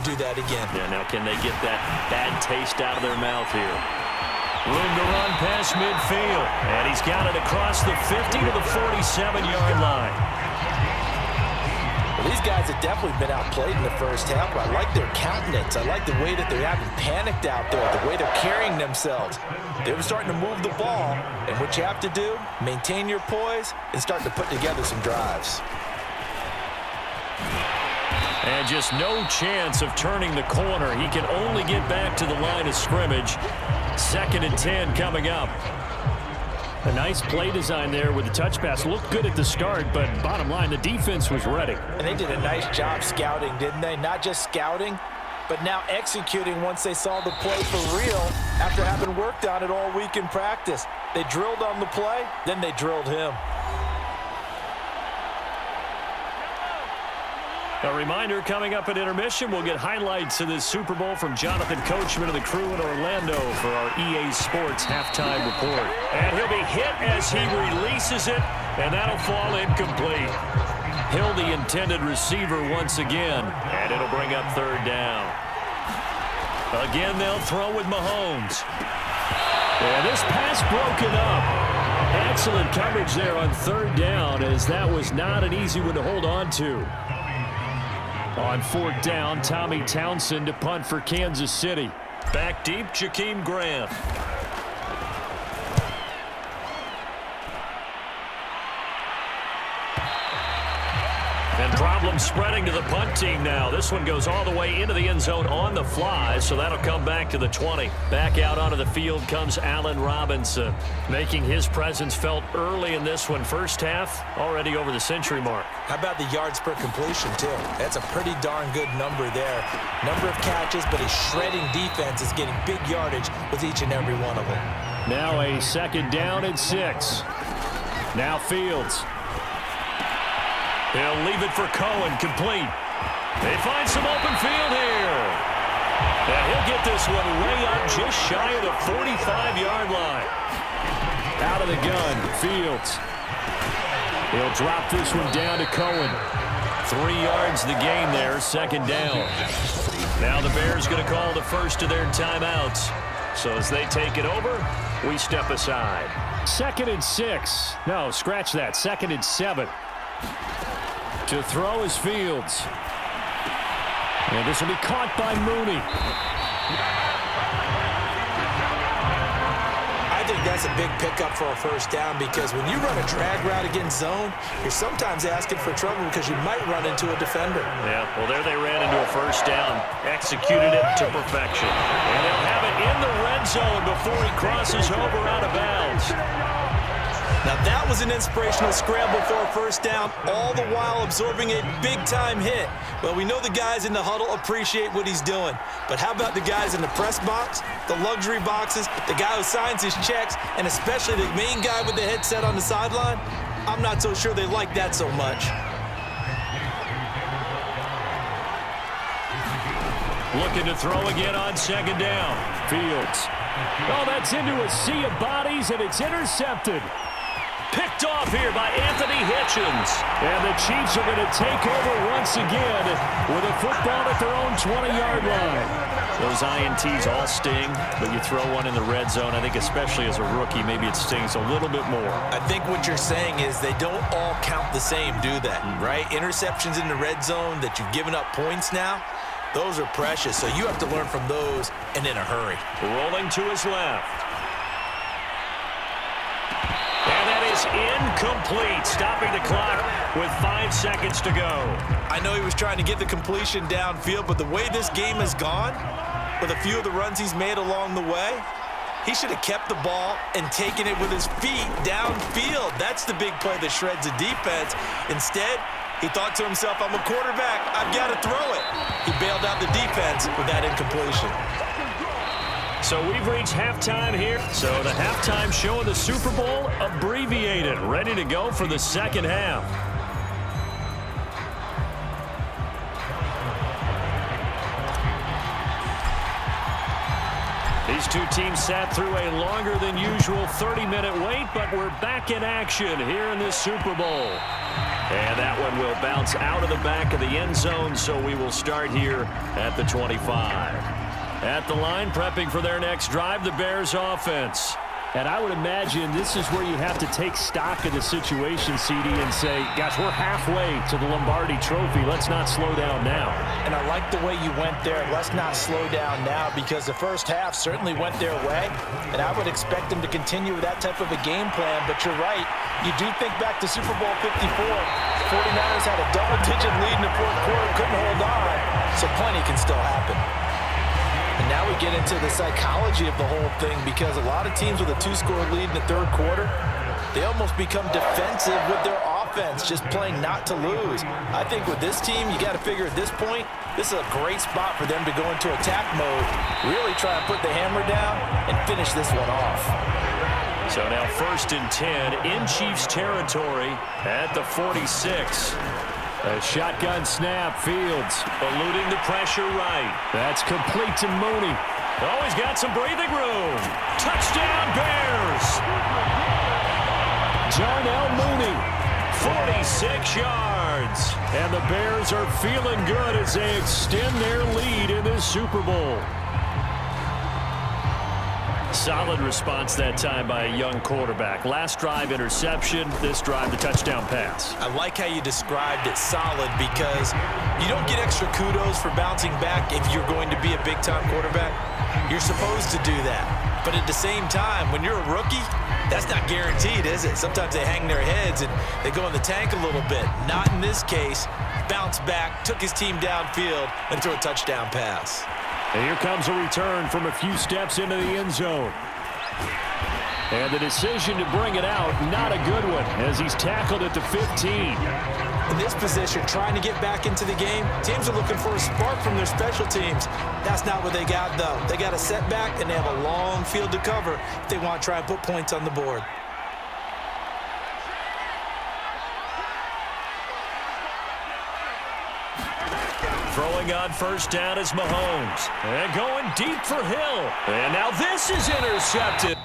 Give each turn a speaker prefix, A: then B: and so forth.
A: do that again.
B: Yeah, now can they get that bad taste out of their mouth here? Room to run past midfield. And he's got it across the 50 to the 47-yard line.
A: Well, these guys have definitely been outplayed in the first half, but I like their countenance. I like the way that they're having panicked out there, the way they're carrying themselves. They were starting to move the ball, and what you have to do, maintain your poise and start to put together some drives.
B: And just no chance of turning the corner. He can only get back to the line of scrimmage. 2nd and 10 coming up. A nice play design there with the touch pass. Looked good at the start, but bottom line, the defense was ready.
A: And they did a nice job scouting, didn't they? Not just scouting, but now executing once they saw the play for real after having worked on it all week in practice. They drilled on the play, then they drilled him.
B: A reminder, coming up at intermission, we'll get highlights of this Super Bowl from Jonathan Coachman of the crew in Orlando for our EA Sports halftime report. And he'll be hit as he releases it, and that'll fall incomplete. Hill, the intended receiver once again, and it'll bring up 3rd down. Again, they'll throw with Mahomes. And this pass broken up. Excellent coverage there on 3rd down, as that was not an easy one to hold on to. On 4th down, Tommy Townsend to punt for Kansas City. Back deep, Jakeem Grant. And problems spreading to the punt team now. This one goes all the way into the end zone on the fly, so that'll come back to the 20. Back out onto the field comes Allen Robinson, making his presence felt early in this one. First half, already over the century mark.
A: How about the yards per completion, too? That's a pretty darn good number there. Number of catches, but a shredding defense is getting big yardage with each and every one of them.
B: Now a 2nd down and 6. Now Fields. He'll leave it for Cohen, complete. They find some open field here. And he'll get this one way up just shy of the 45-yard line. Out of the gun, Fields. He'll drop this one down to Cohen. 3 yards the gain there, 2nd down. Now the Bears going to call the first of their timeouts. So as they take it over, we step aside. 2nd and 6. No, scratch that. 2nd and 7. To throw is Fields. And this will be caught by Mooney.
A: I think that's a big pickup for a 1st down, because when you run a drag route against zone, you're sometimes asking for trouble because you might run into a defender.
B: Yeah, well, there they ran into a 1st down. Executed it to perfection. And they'll have it in the red zone before he crosses over out of bounds.
A: Now that was an inspirational scramble for a 1st down, all the while absorbing a big-time hit. Well, we know the guys in the huddle appreciate what he's doing. But how about the guys in the press box, the luxury boxes, the guy who signs his checks, and especially the main guy with the headset on the sideline? I'm not so sure they like that so much.
B: Looking to throw again on 2nd down. Fields. Oh, that's into a sea of bodies, and it's intercepted. Picked off here by Anthony Hitchens. And the Chiefs are going to take over once again with a football at their own 20-yard line. Those INTs all sting, but you throw one in the red zone, I think especially as a rookie, maybe it stings a little bit more.
A: I think what you're saying is they don't all count the same, do they? Right? Interceptions in the red zone that you've given up points now, those are precious, so you have to learn from those and in a hurry.
B: Rolling to his left. And that is incomplete, stopping the clock with 5 seconds to go.
A: I know he was trying to get the completion downfield, but the way this game has gone, with a few of the runs he's made along the way, he should have kept the ball and taken it with his feet downfield. That's the big play that shreds the defense. Instead, he thought to himself, I'm a quarterback, I've got to throw it. He bailed out the defense with that incompletion.
B: So we've reached halftime here. So the halftime show of the Super Bowl abbreviated, ready to go for the 2nd half. These two teams sat through a longer than usual 30-minute wait, but we're back in action here in this Super Bowl. And that one will bounce out of the back of the end zone, so we will start here at the 25. At the line, prepping for their next drive, the Bears offense. And I would imagine this is where you have to take stock of the situation, CD, and say, gosh, we're halfway to the Lombardi Trophy. Let's not slow down now.
C: And I like the way you went there. Let's not slow down now, because the first half certainly went their way. And I would expect them to continue with that type of a game plan. But you're right. You do think back to Super Bowl 54. The 49ers had a double-digit lead in the fourth quarter, couldn't hold on. So plenty can still happen. And now we get into the psychology of the whole thing, because a lot of teams with a 2-score lead in the third quarter, they almost become defensive with their offense, just playing not to lose. I think with this team, you got to figure at this point, this is a great spot for them to go into attack mode, really try and put the hammer down and finish this one off.
B: So now 1st and 10 in Chiefs territory at the 46. A shotgun snap, Fields eluding the pressure right. That's complete to Mooney. Oh, he's got some breathing room. Touchdown, Bears! Darnell Mooney, 46 yards. And the Bears are feeling good as they extend their lead in this Super Bowl. Solid response that time by a young quarterback. Last drive, interception. This drive, the touchdown pass.
A: I like how you described it solid, because you don't get extra kudos for bouncing back if you're going to be a big-time quarterback. You're supposed to do that. But at the same time, when you're a rookie, that's not guaranteed, is it? Sometimes they hang their heads and they go in the tank a little bit. Not in this case. Bounced back, took his team downfield, and threw a touchdown pass.
B: And here comes a return from a few steps into the end zone. And the decision to bring it out, not a good one, as he's tackled at the 15.
A: In this position, trying to get back into the game, teams are looking for a spark from their special teams. That's not what they got, though. They got a setback, and they have a long field to cover if they want to try and put points on the board.
B: Throwing on 1st down is Mahomes. And going deep for Hill. And now this is intercepted.